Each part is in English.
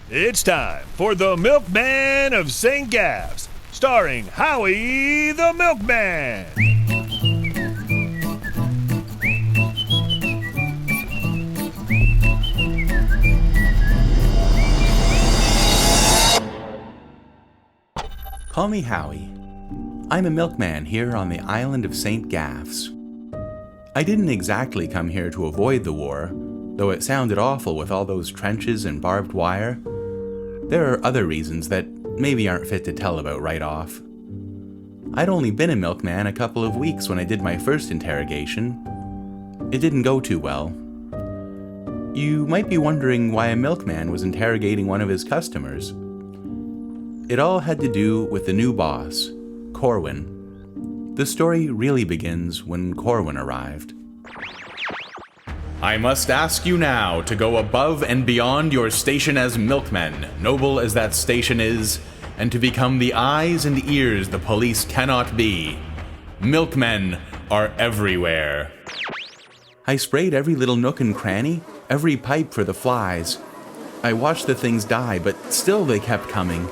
It's time for the Milkman of St. Gaff's, starring Howie the Milkman. Call me Howie. I'm a milkman here on the island of St. Gaff's. I didn't exactly come here to avoid the war, though it sounded awful with all those trenches and barbed wire. There are other reasons that maybe aren't fit to tell about right off. I'd only been a milkman a couple of weeks when I did my first interrogation. It didn't go too well. You might be wondering why a milkman was interrogating one of his customers. It all had to do with the new boss, Corwin. The story really begins when Corwin arrived. I must ask you now to go above and beyond your station as milkmen, noble as that station is, and to become the eyes and ears the police cannot be. Milkmen are everywhere. I sprayed every little nook and cranny, every pipe for the flies. I watched the things die, but still they kept coming.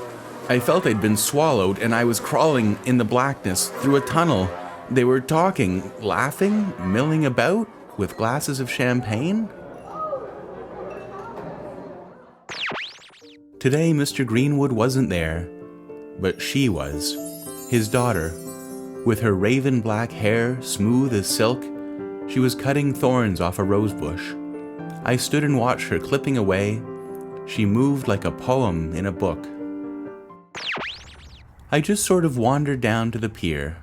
I felt I'd been swallowed, and I was crawling in the blackness through a tunnel. They were talking, laughing, milling about, with glasses of champagne. Today, Mr. Greenwood wasn't there, but she was, his daughter. With her raven black hair, smooth as silk, she was cutting thorns off a rose bush. I stood and watched her clipping away. She moved like a poem in a book. I just sort of wandered down to the pier.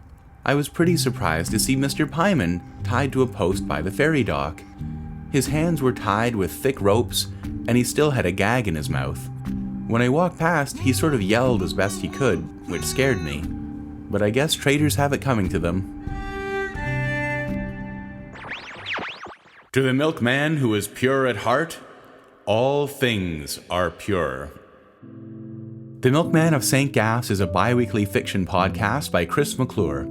I was pretty surprised to see Mr. Pyman tied to a post by the ferry dock. His hands were tied with thick ropes, and he still had a gag in his mouth. When I walked past, he sort of yelled as best he could, which scared me. But I guess traders have it coming to them. To the milkman who is pure at heart, all things are pure. The Milkman of St. Gaff's is a bi-weekly fiction podcast by Chris McClure.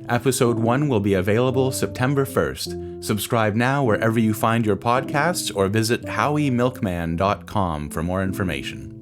Episode 1 will be available September 1st. Subscribe now wherever you find your podcasts or visit howiemilkman.com for more information.